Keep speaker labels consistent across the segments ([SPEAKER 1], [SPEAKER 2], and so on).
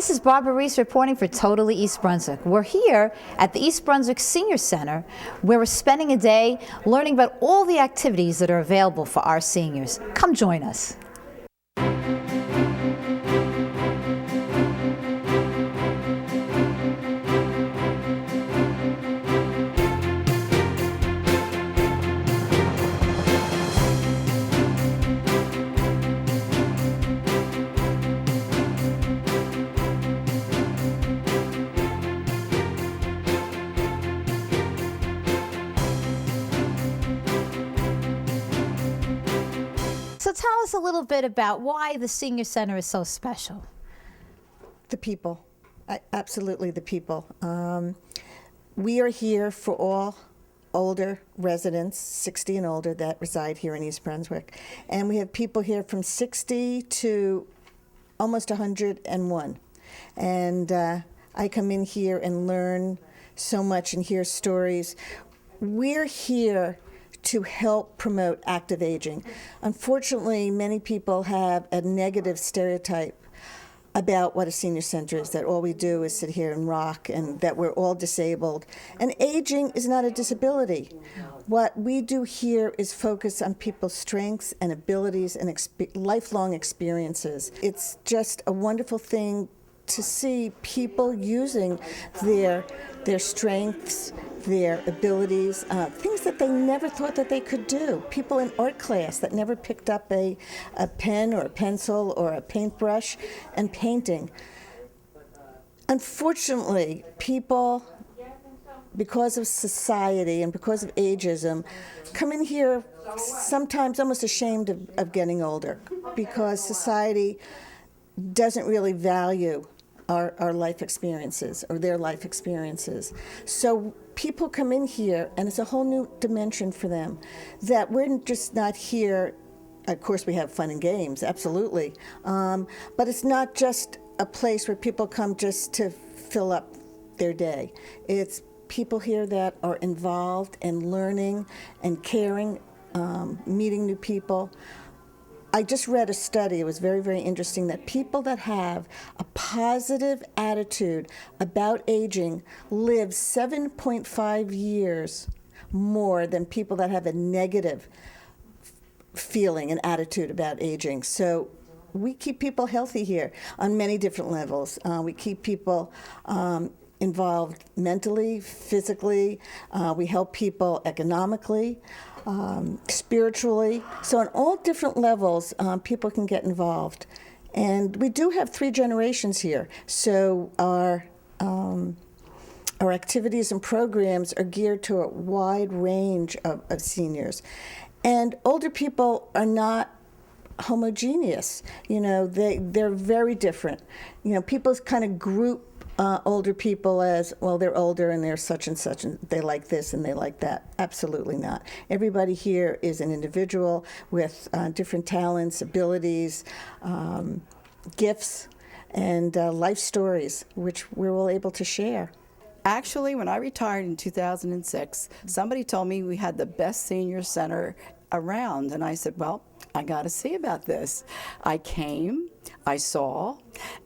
[SPEAKER 1] This is Barbara Reiss reporting for Totally East Brunswick. We're here at the East Brunswick Senior Center where we're spending a day learning about all the activities that are available for our seniors. Come join us. So tell us a little bit about why the Senior Center is so special.
[SPEAKER 2] The people, absolutely the people. We are here for all older residents, 60 and older, that reside here in East Brunswick. And we have people here from 60 to almost 101. And I come in here and learn so much and hear stories. We're here to help promote active aging. Unfortunately, many people have a negative stereotype about what a senior center is, that all we do is sit here and rock and that we're all disabled. And aging is not a disability. What we do here is focus on people's strengths and abilities and lifelong experiences. It's just a wonderful thing to see people using their strengths, their abilities, things that they never thought that they could do. People in art class that never picked up a pen or a pencil or a paintbrush and painting. Unfortunately, people, because of society and because of ageism, come in here sometimes almost ashamed of getting older because society doesn't really value our life experiences or their life experiences. So people come in here and it's a whole new dimension for them, that we're just not here. Of course we have fun and games, absolutely, but it's not just a place where people come just to fill up their day. It's people here that are involved in learning and caring, meeting new people. I just read a study, it was very, very interesting, that people that have a positive attitude about aging live 7.5 years more than people that have a negative feeling and attitude about aging. So we keep people healthy here on many different levels. We keep people involved mentally, physically. We help people economically, spiritually. So on all different levels, people can get involved. And we do have 3 generations here. So our activities and programs are geared to a wide range of seniors. And older people are not homogeneous. You know, they're very different. You know, people kind of group older people as, well, they're older and they're such and such and they like this and they like that. Absolutely not. Everybody here is an individual with different talents, abilities, gifts, and life stories, which we're all able to share.
[SPEAKER 3] Actually, when I retired in 2006, somebody told me we had the best senior center around, and I said, well, I got to see about this. I came, I saw,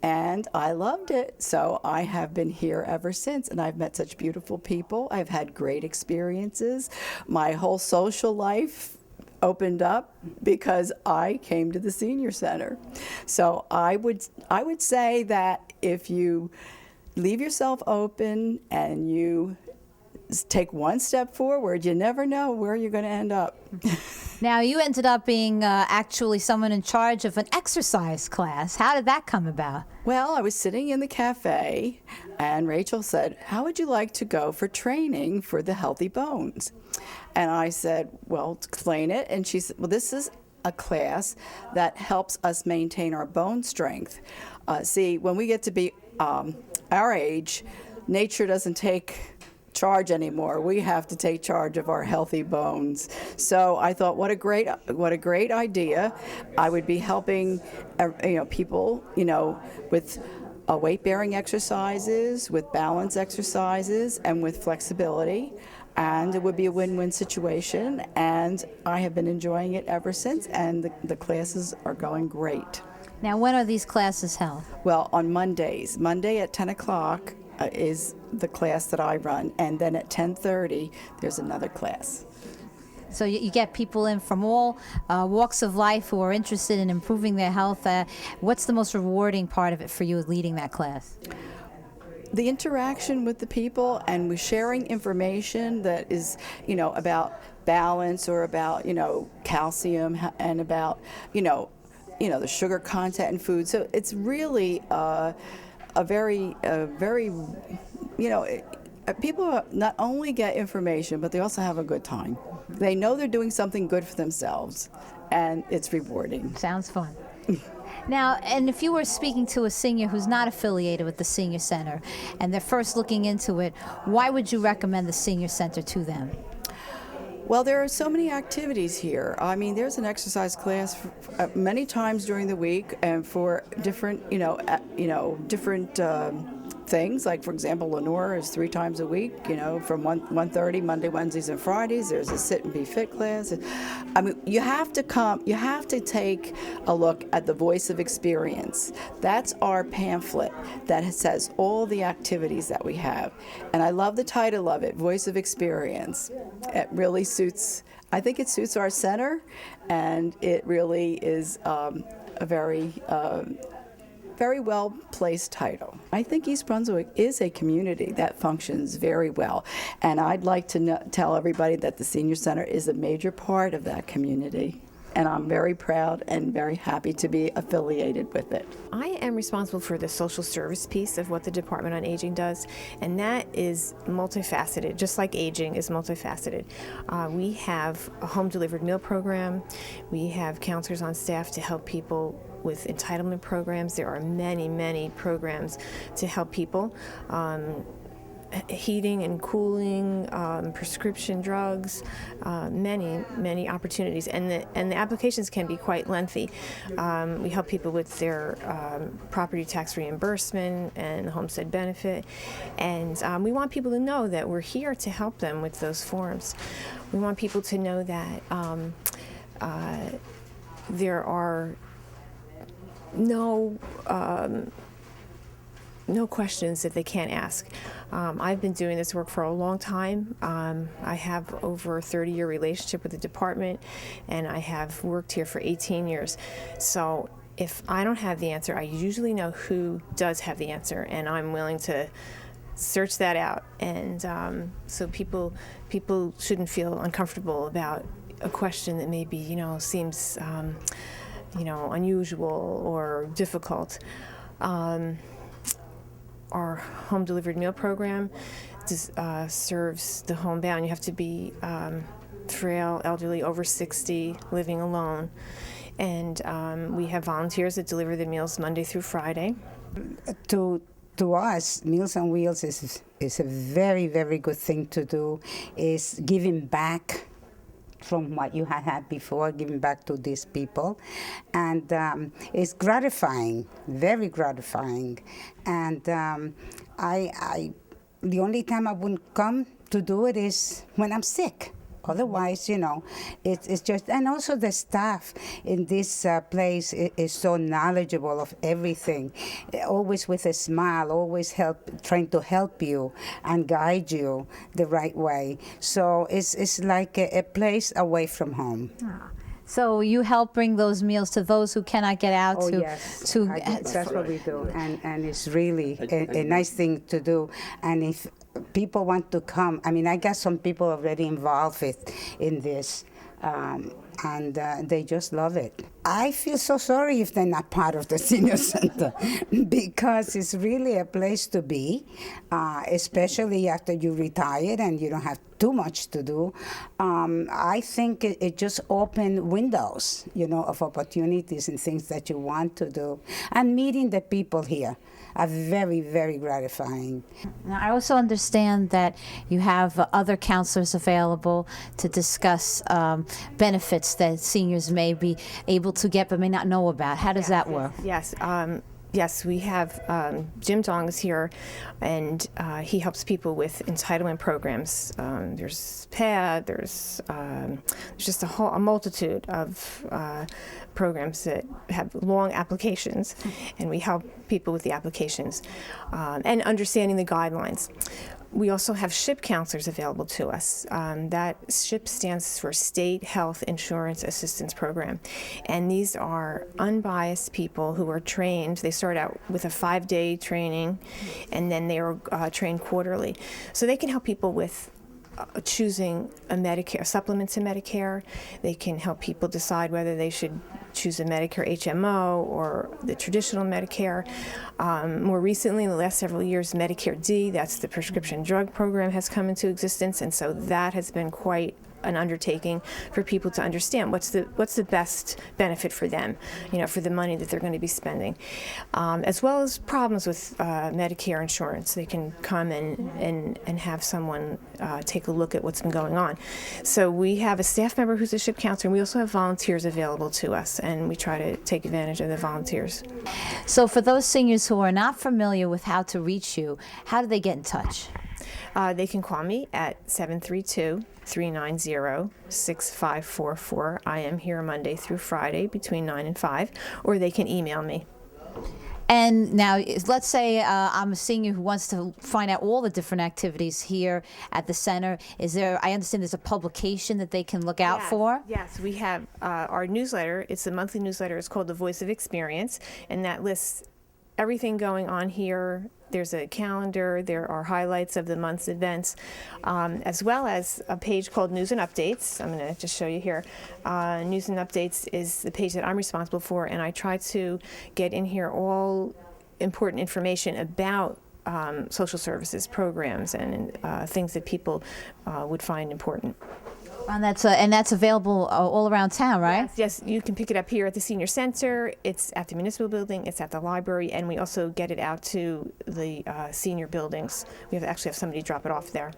[SPEAKER 3] and I loved it. So I have been here ever since, and I've met such beautiful people. I've had great experiences. My whole social life opened up because I came to the senior center. So I would say that if you leave yourself open and you take one step forward, you never know where you're going to end up.
[SPEAKER 1] Now, you ended up being actually someone in charge of an exercise class. How did that come about?
[SPEAKER 3] Well, I was sitting in the cafe, and Rachel said, how would you like to go for training for the Healthy Bones? And I said, well, explain it. And she said, well, this is a class that helps us maintain our bone strength. See, when we get to be our age, nature doesn't take charge anymore. We have to take charge of our healthy bones. So I thought, what a great idea. I would be helping people, with weight-bearing exercises, with balance exercises, and with flexibility. And it would be a win-win situation, and I have been enjoying it ever since, and the classes are going great.
[SPEAKER 1] Now, when are these classes held?
[SPEAKER 3] Well, on Mondays. Monday at 10 o'clock is the class that I run, and then at 10:30 there's another class.
[SPEAKER 1] So you get people in from all walks of life who are interested in improving their health. What's the most rewarding part of it for you leading that class?
[SPEAKER 3] The interaction with the people, and we're sharing information that is, about balance, or about, calcium, and about, the sugar content in food. So it's really people not only get information, but they also have a good time. They know they're doing something good for themselves, and it's rewarding.
[SPEAKER 1] Sounds fun. Now, and if you were speaking to a senior who's not affiliated with the Senior Center, and they're first looking into it, why would you recommend the Senior Center to them?
[SPEAKER 3] Well, there are so many activities here. I mean, there's an exercise class many times during the week, and for different, different things. Like, for example, Lenore is 3 times a week, from 1:30, Monday, Wednesdays, and Fridays. There's a Sit and Be Fit class. I mean, you have to take a look at the Voice of Experience. That's our pamphlet that says all the activities that we have. And I love the title of it, Voice of Experience. It really suits, I think it suits our center, and it really is a very well-placed title. I think East Brunswick is a community that functions very well, and I'd like to tell everybody that the Senior Center is a major part of that community, and I'm very proud and very happy to be affiliated with it.
[SPEAKER 4] I am responsible for the social service piece of what the Department on Aging does, and that is multifaceted, just like aging is multifaceted. We have a home-delivered meal program. We have counselors on staff to help people with entitlement programs. There are many, many programs to help people. Heating and cooling, prescription drugs, many opportunities, and the applications can be quite lengthy. We help people with their property tax reimbursement and homestead benefit, and we want people to know that we're here to help them with those forms. We want people to know that there are no questions that they can't ask. I've been doing this work for a long time. I have over a 30-year relationship with the department, and I have worked here for 18 years. So if I don't have the answer, I usually know who does have the answer, and I'm willing to search that out. And so people shouldn't feel uncomfortable about a question that maybe seems unusual or difficult. Our home-delivered meal program serves the homebound. You have to be frail, elderly, over 60, living alone. And we have volunteers that deliver the meals Monday through Friday.
[SPEAKER 5] To us, Meals on Wheels is a very, very good thing to do, is giving back from what you had before, giving back to these people. And it's gratifying, very gratifying. And the only time I wouldn't come to do it is when I'm sick. Otherwise, it's just, and also the staff in this place is so knowledgeable of everything, always with a smile, always trying to help you and guide you the right way. So it's like a place away from home.
[SPEAKER 1] Ah. So you help bring those meals to those who cannot get out.
[SPEAKER 5] Yes. That's what we do, and it's really a nice thing to do. And if people want to come, I got some people already involved in this, and they just love it. I feel so sorry if they're not part of the Senior Center, because it's really a place to be, especially after you retire and you don't have too much to do. I think it just opened windows, of opportunities and things that you want to do. And meeting the people here are very, very gratifying.
[SPEAKER 1] Now, I also understand that you have other counselors available to discuss benefits that seniors may be able to get but may not know about. How does that work?
[SPEAKER 4] Yes. Yes, we have Jim Dong is here, and he helps people with entitlement programs. There's PAD, there's just a multitude of programs that have long applications, and we help people with the applications and understanding the guidelines. We also have SHIP counselors available to us. That SHIP stands for State Health Insurance Assistance Program. And these are unbiased people who are trained. They start out with a 5-day training, and then they are trained quarterly. So they can help people with choosing a Medicare, supplement to Medicare. They can help people decide whether they should choose a Medicare HMO or the traditional Medicare. More recently, in the last several years, Medicare D, that's the prescription drug program, has come into existence, and so that has been quite an undertaking for people to understand what's the best benefit for them, for the money that they're going to be spending, as well as problems with Medicare insurance. They can come and have someone take a look at what's been going on. So we have a staff member who's a SHIP counselor, and we also have volunteers available to us, and we try to take advantage of the volunteers.
[SPEAKER 1] So for those seniors who are not familiar with how to reach you, how do they get in touch?
[SPEAKER 4] They can call me at 732-390-6544. I am here Monday through Friday between 9 and 5, or they can email me.
[SPEAKER 1] And now, let's say I'm a senior who wants to find out all the different activities here at the center. I understand there's a publication that they can look out for?
[SPEAKER 4] Yes, we have our newsletter. It's a monthly newsletter. It's called The Voice of Experience, and that lists everything going on here. There's a calendar, there are highlights of the month's events, as well as a page called News and Updates. I'm going to just show you here. News and Updates is the page that I'm responsible for, and I try to get in here all important information about social services programs and things that people would find important.
[SPEAKER 1] And that's available all around town, right?
[SPEAKER 4] Yes, you can pick it up here at the Senior Center. It's at the Municipal Building. It's at the library, and we also get it out to the senior buildings. We actually have somebody drop it off there.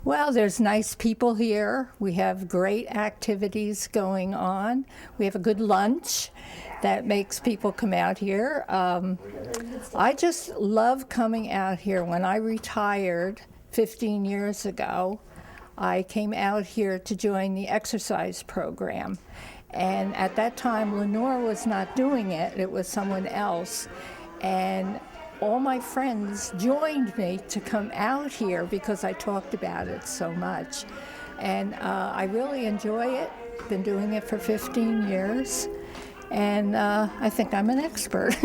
[SPEAKER 6] Well, there's nice people here. We have great activities going on. We have a good lunch that makes people come out here. I just love coming out here. When I retired 15 years ago, I came out here to join the exercise program. And at that time, Lenore was not doing it. It was someone else. And all my friends joined me to come out here because I talked about it so much. And I really enjoy it. Been doing it for 15 years. And I think I'm an expert.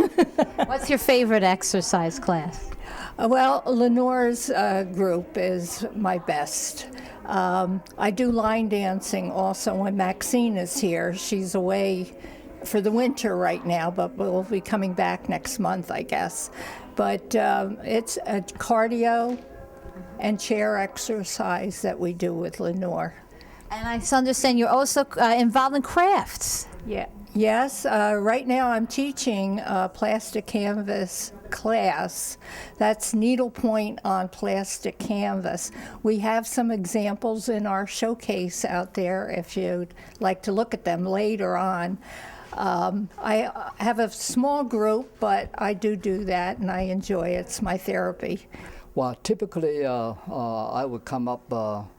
[SPEAKER 1] What's your favorite exercise class?
[SPEAKER 6] Well, Lenore's group is my best. I do line dancing also when Maxine is here. She's away for the winter right now, but we'll be coming back next month, I guess. But it's a cardio and chair exercise that we do with Lenore.
[SPEAKER 1] And I understand you're also involved in crafts.
[SPEAKER 6] Yeah. Yes, right now I'm teaching a plastic canvas class. That's needlepoint on plastic canvas. We have some examples in our showcase out there if you'd like to look at them later on. I have a small group, but I do that and I enjoy it. It's my therapy.
[SPEAKER 7] Well, typically I would come up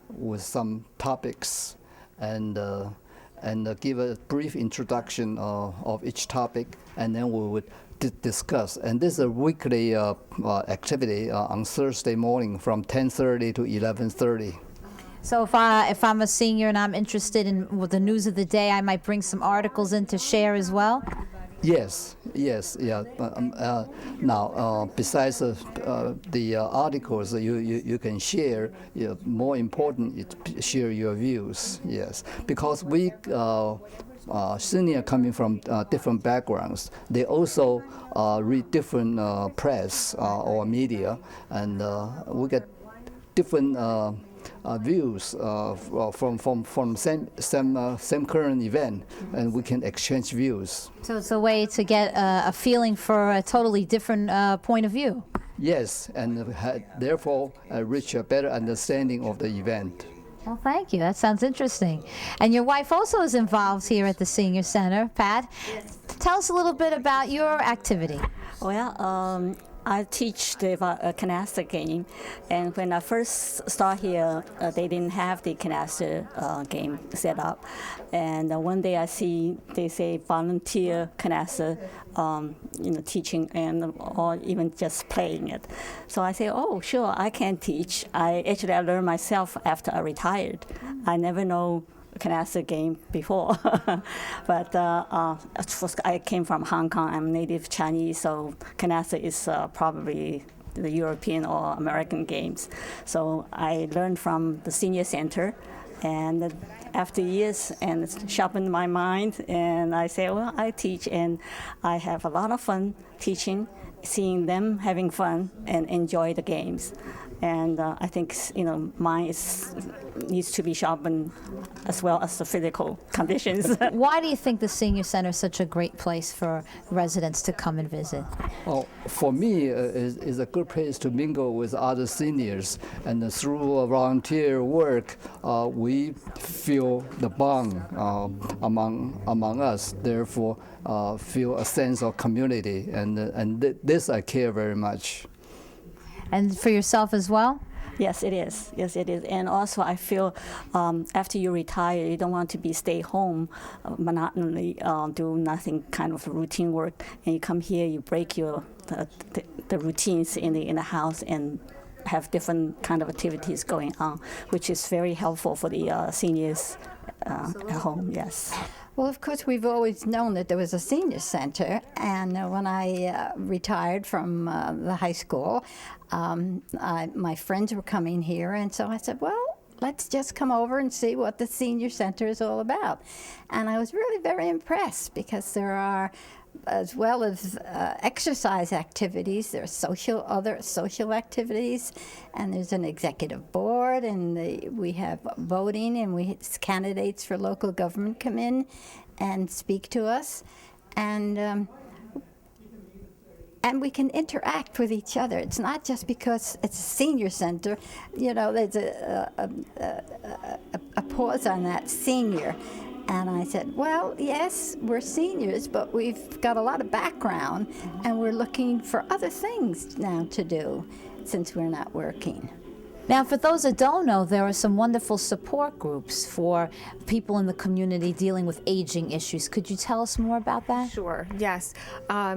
[SPEAKER 7] with some topics and give a brief introduction of each topic, and then we would discuss. And this is a weekly activity on Thursday morning from 10:30 to 11:30.
[SPEAKER 1] So if I'm a senior and I'm interested in the news of the day, I might bring some articles in to share as well?
[SPEAKER 7] Yes, yeah. Now, besides the articles, you can share. More important, share your views. Yes, because we senior coming from different backgrounds, they also read different press or media, and we get different views from same current event, and we can exchange views.
[SPEAKER 1] So it's a way to get a feeling for a totally different point of view.
[SPEAKER 7] Yes, and therefore reach a better understanding of the event.
[SPEAKER 1] Well, thank you. That sounds interesting. And your wife also is involved here at the Senior Center, Pat. Tell us a little bit about your activity.
[SPEAKER 8] Well, I teach the canasta game, and when I first started here, they didn't have the canasta game set up. And one day I see they say volunteer canasta, teaching and or even just playing it. So I say, oh, sure, I can teach. I learned myself after I retired. I never know canasta game before, but I came from Hong Kong. I'm native Chinese, so canasta is probably the European or American games. So I learned from the senior center, and after years, and it's sharpened my mind, and I say, well, I teach, and I have a lot of fun teaching, seeing them having fun and enjoy the games. And I think mine needs to be sharpened as well as the physical conditions.
[SPEAKER 1] Why do you think the Senior Center is such a great place for residents to come and visit?
[SPEAKER 7] Oh, for me, it's a good place to mingle with other seniors, and through volunteer work, we feel the bond among us. Therefore, feel a sense of community, and this I care very much.
[SPEAKER 1] And for yourself as well?
[SPEAKER 8] Yes, it is. Yes, it is. And also, I feel after you retire, you don't want to be stay home, monotonely do nothing, kind of routine work. And you come here, you break the routines in the house and have different kind of activities going on, which is very helpful for the seniors at home. Yes.
[SPEAKER 6] Well, of course, we've always known that there was a senior center, and when I retired from the high school, my friends were coming here, and so I said, well, let's just come over and see what the senior center is all about. And I was really very impressed because there are, as well as exercise activities, there are other social activities, and there's an executive board, and we have voting, and candidates for local government come in and speak to us, and we can interact with each other. It's not just because it's a senior center, there's a pause on that senior. And I said, well, yes, we're seniors, but we've got a lot of background, and we're looking for other things now to do since we're not working.
[SPEAKER 1] Now, for those that don't know, there are some wonderful support groups for people in the community dealing with aging issues. Could you tell us more about that?
[SPEAKER 4] Sure, yes.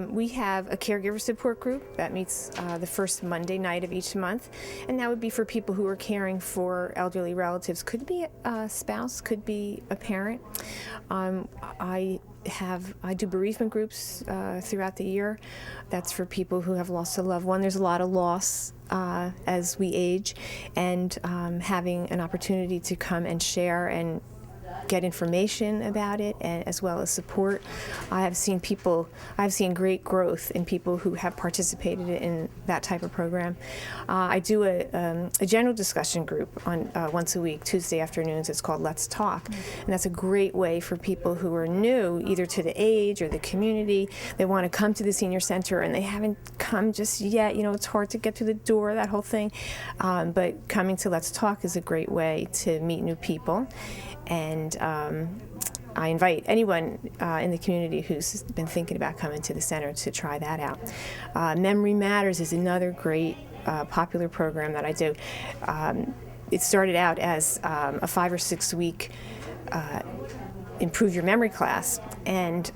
[SPEAKER 4] We have a caregiver support group that meets the first Monday night of each month, and that would be for people who are caring for elderly relatives. Could be a spouse, could be a parent. I do bereavement groups throughout the year. That's for people who have lost a loved one. There's a lot of loss as we age, and having an opportunity to come and share and get information about it, and as well as support. I've seen great growth in people who have participated in that type of program. I do a general discussion group on once a week, Tuesday afternoons. It's called Let's Talk, and that's a great way for people who are new, either to the age or the community. They want to come to the senior center and they haven't come just yet. It's hard to get through the door, that whole thing. But coming to Let's Talk is a great way to meet new people. And I invite anyone in the community who's been thinking about coming to the center to try that out. Memory Matters is another great popular program that I do. It started out as a 5 or 6 week improve your memory class, and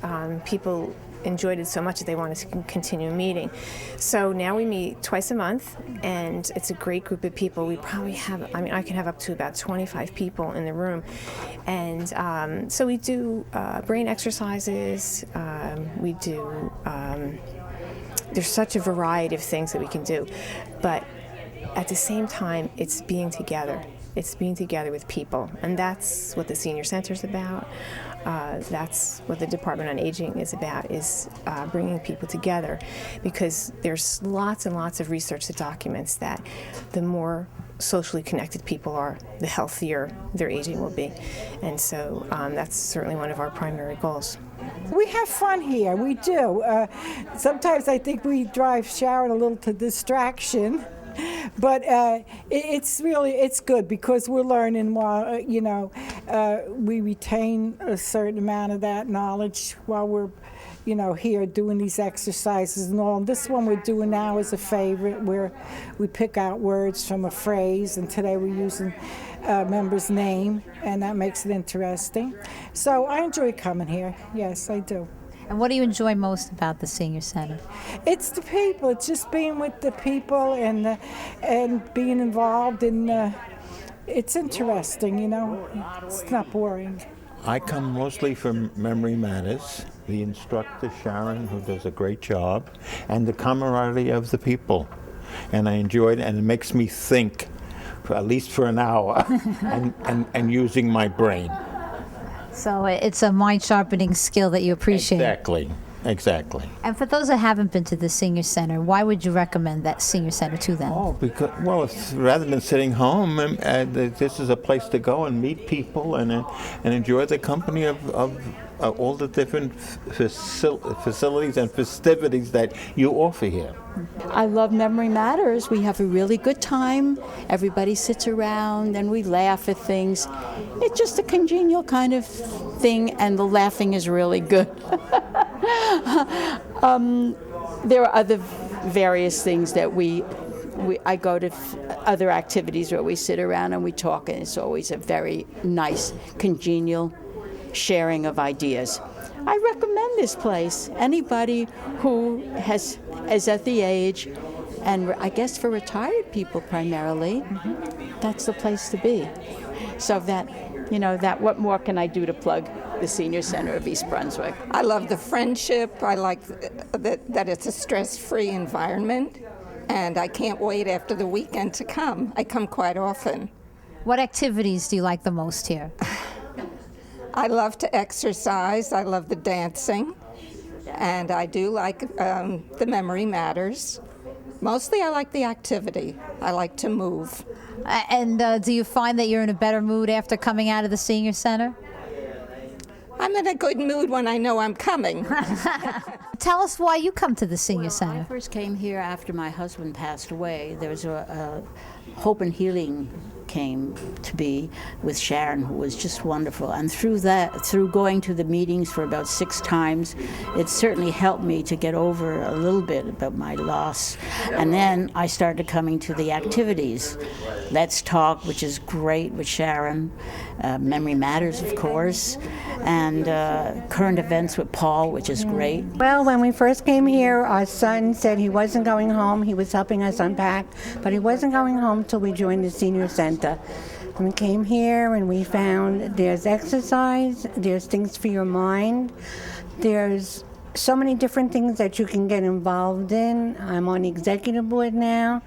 [SPEAKER 4] people enjoyed it so much that they wanted to continue meeting. So now we meet twice a month, and it's a great group of people. We probably have, I can have up to about 25 people in the room. And so we do brain exercises, we do, there's such a variety of things that we can do. But at the same time, it's being together. It's being together with people, and that's what the Senior Center is about. That's what the Department on Aging is about, is bringing people together, because there's lots and lots of research that documents that the more socially connected people are, the healthier their aging will be. And so that's certainly one of our primary goals.
[SPEAKER 9] We have fun here, we do. Sometimes I think we drive Sharon a little to distraction. But it's good because we're learning while, we retain a certain amount of that knowledge while we're, here doing these exercises and all. And this one we're doing now is a favorite, where we pick out words from a phrase, and today we're using a member's name, and that makes it interesting. So I enjoy coming here. Yes, I do.
[SPEAKER 1] And what do you enjoy most about the Senior Center?
[SPEAKER 9] It's the people. It's just being with the people and being involved in. It's interesting, It's not boring.
[SPEAKER 10] I come mostly from Memory Matters, the instructor Sharon, who does a great job, and the camaraderie of the people. And I enjoy it, and it makes me think, at least for an hour, and using my brain.
[SPEAKER 1] So it's a mind-sharpening skill that you appreciate.
[SPEAKER 10] Exactly.
[SPEAKER 1] And for those that haven't been to the Senior Center, why would you recommend that Senior Center to them?
[SPEAKER 10] Oh, because, rather than sitting home, this is a place to go and meet people and enjoy the company of all the different facilities and festivities that you offer here.
[SPEAKER 11] I love Memory Matters. We have a really good time. Everybody sits around and we laugh at things. It's just a congenial kind of thing, and the laughing is really good. There are other various things that I go to other activities where we sit around and we talk, and it's always a very nice, congenial sharing of ideas. I recommend this place. Anybody who is at the age, and I guess for retired people primarily, that's the place to be. So what more can I do to plug the Senior Center of East Brunswick?
[SPEAKER 12] I love the friendship. I like that it's a stress-free environment, and I can't wait after the weekend to come. I come quite often.
[SPEAKER 1] What activities do you like the most here?
[SPEAKER 12] I love to exercise. I love the dancing, and I do like the Memory Matters. Mostly I like the activity. I like to move.
[SPEAKER 1] And do you find that you're in a better mood after coming out of the Senior Center?
[SPEAKER 12] I'm in a good mood when I know I'm coming.
[SPEAKER 1] Tell us why you come to the Senior Center.
[SPEAKER 13] When I first came here after my husband passed away, there was a Hope and Healing came to be with Sharon, who was just wonderful. And through going to the meetings for about 6 times, it certainly helped me to get over a little bit about my loss. And then I started coming to the activities. Let's Talk, which is great with Sharon, Memory Matters, of course, and Current Events with Paul, which is great.
[SPEAKER 5] Well, when we first came here, our son said he wasn't going home. He was helping us unpack, but he wasn't going home till we joined the Senior Center. We came here and we found there's exercise, there's things for your mind, there's so many different things that you can get involved in. I'm on the executive board now,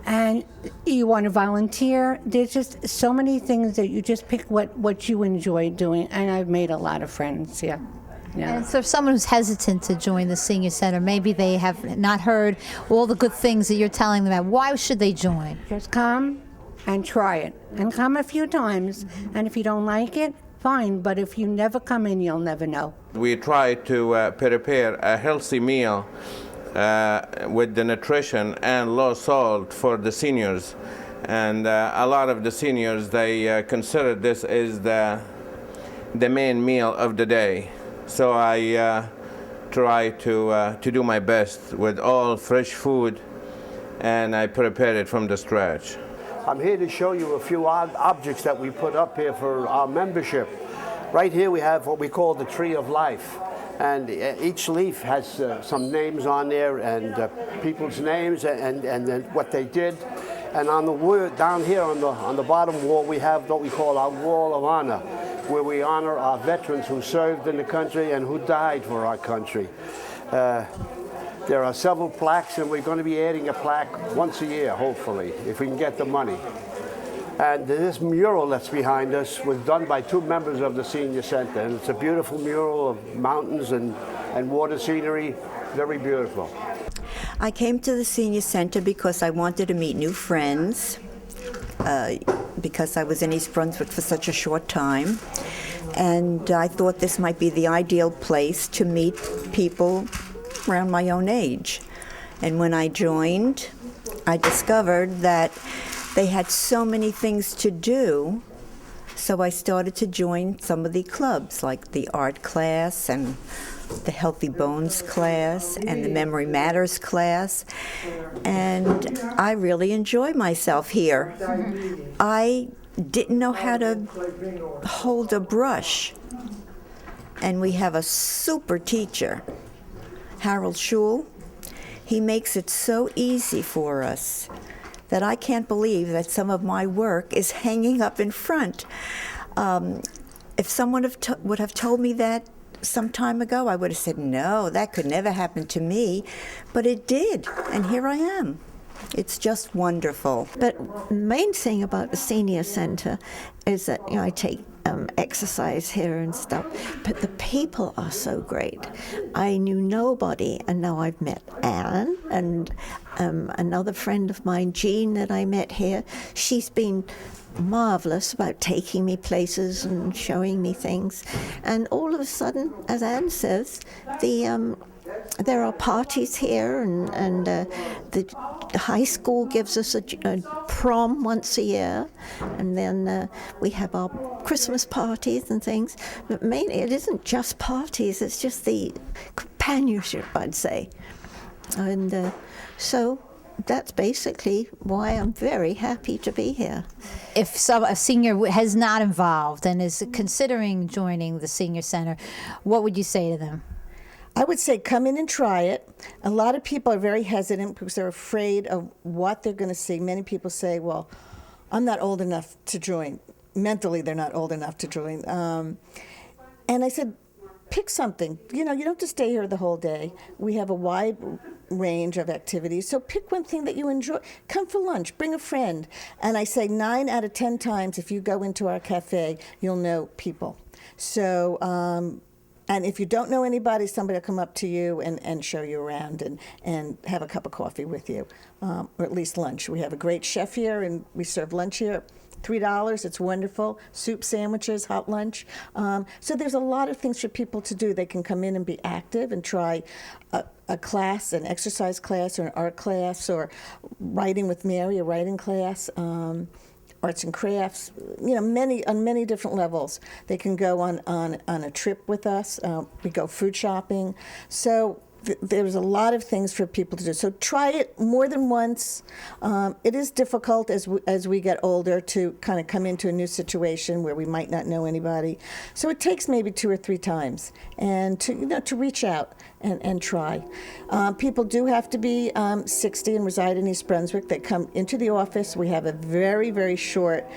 [SPEAKER 5] and you want to volunteer. There's just so many things that you just pick what you enjoy doing, and I've made a lot of friends here. Yeah.
[SPEAKER 1] And so if someone who's hesitant to join the Senior Center, maybe they have not heard all the good things that you're telling them about, why should they join?
[SPEAKER 5] Just come and try it, and come a few times, and if you don't like it, fine, but if you never come in, you'll never know.
[SPEAKER 14] We try to prepare a healthy meal with the nutrition and low salt for the seniors, and a lot of the seniors, they consider this as the main meal of the day. So I try to do my best with all fresh food, and I prepare it from the scratch.
[SPEAKER 15] I'm here to show you a few odd objects that we put up here for our membership. Right here we have what we call the Tree of Life, and each leaf has some names on there, and people's names and then what they did. And on the wood down here on the bottom wall, we have what we call our Wall of Honor, where we honor our veterans who served in the country and who died for our country. There are several plaques, and we're going to be adding a plaque once a year, hopefully, if we can get the money. And this mural that's behind us was done by 2 members of the Senior Center, and it's a beautiful mural of mountains and water scenery, very beautiful.
[SPEAKER 16] I came to the Senior Center because I wanted to meet new friends, because I was in East Brunswick for such a short time, and I thought this might be the ideal place to meet people around my own age. And when I joined, I discovered that they had so many things to do, So I started to join some of the clubs, like the art class and the Healthy Bones class and the Memory Matters class, and I really enjoy myself here. I didn't know how to hold a brush, and we have a super teacher, Harold Schul. He makes it so easy for us that I can't believe that some of my work is hanging up in front. If someone would have told me that some time ago, I would have said, no, that could never happen to me. But it did, and here I am. It's just wonderful.
[SPEAKER 17] But the main thing about the Senior Center is that, I take exercise here and stuff, but the people are so great. I knew nobody, and now I've met Anne and another friend of mine, Jean, that I met here. She's been marvelous about taking me places and showing me things. And all of a sudden, as Anne says, there are parties here, and the high school gives us a prom once a year, and then we have our Christmas parties and things. But mainly, it isn't just parties; it's just the companionship, I'd say. And so that's basically why I'm very happy to be here.
[SPEAKER 1] If a senior has not involved and is considering joining the Senior Center, what would you say to them?
[SPEAKER 2] I would say come in and try it. A lot of people are very hesitant because they're afraid of what they're going to see. Many people say, well, I'm not old enough to join. Mentally, they're not old enough to join. And I said, pick something. You don't have to stay here the whole day. We have a wide range of activities. So pick one thing that you enjoy. Come for lunch. Bring a friend. And I say 9 out of 10 times, if you go into our cafe, you'll know people. So, and if you don't know anybody, somebody will come up to you and show you around and have a cup of coffee with you, or at least lunch. We have a great chef here, and we serve lunch here. $3, it's wonderful. Soup, sandwiches, hot lunch. So there's a lot of things for people to do. They can come in and be active and try a class, an exercise class or an art class, or writing with Mary, a writing class. Arts and crafts, on many different levels. They can go on a trip with us. We go food shopping. So there's a lot of things for people to do. So try it more than once. It is difficult as we get older to kind of come into a new situation where we might not know anybody. So it takes maybe 2 or 3 times, and to reach out and try. People do have to be 60 and reside in East Brunswick. They come into the office. We have a very, very short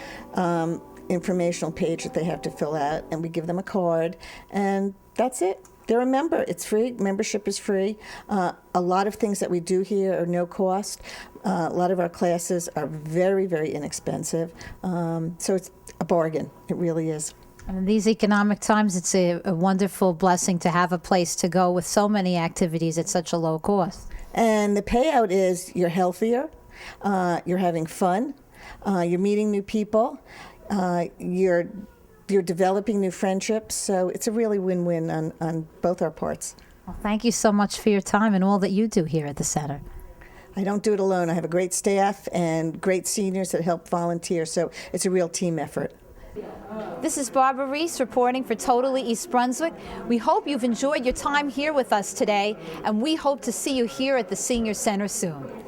[SPEAKER 2] informational page that they have to fill out, and we give them a card, and that's it. They're a member. It's free. Membership is free. A lot of things that we do here are no cost. A lot of our classes are very, very inexpensive. So it's a bargain. It really is.
[SPEAKER 1] And in these economic times, it's a wonderful blessing to have a place to go with so many activities at such a low cost.
[SPEAKER 2] And the payout is you're healthier, you're having fun, you're meeting new people, you're developing new friendships, so it's a really win-win on both our parts.
[SPEAKER 1] Well, thank you so much for your time and all that you do here at the center.
[SPEAKER 2] I don't do it alone. I have a great staff and great seniors that help volunteer, so it's a real team effort.
[SPEAKER 1] This is Barbara Reiss reporting for Totally East Brunswick. We hope you've enjoyed your time here with us today, and we hope to see you here at the Senior Center soon.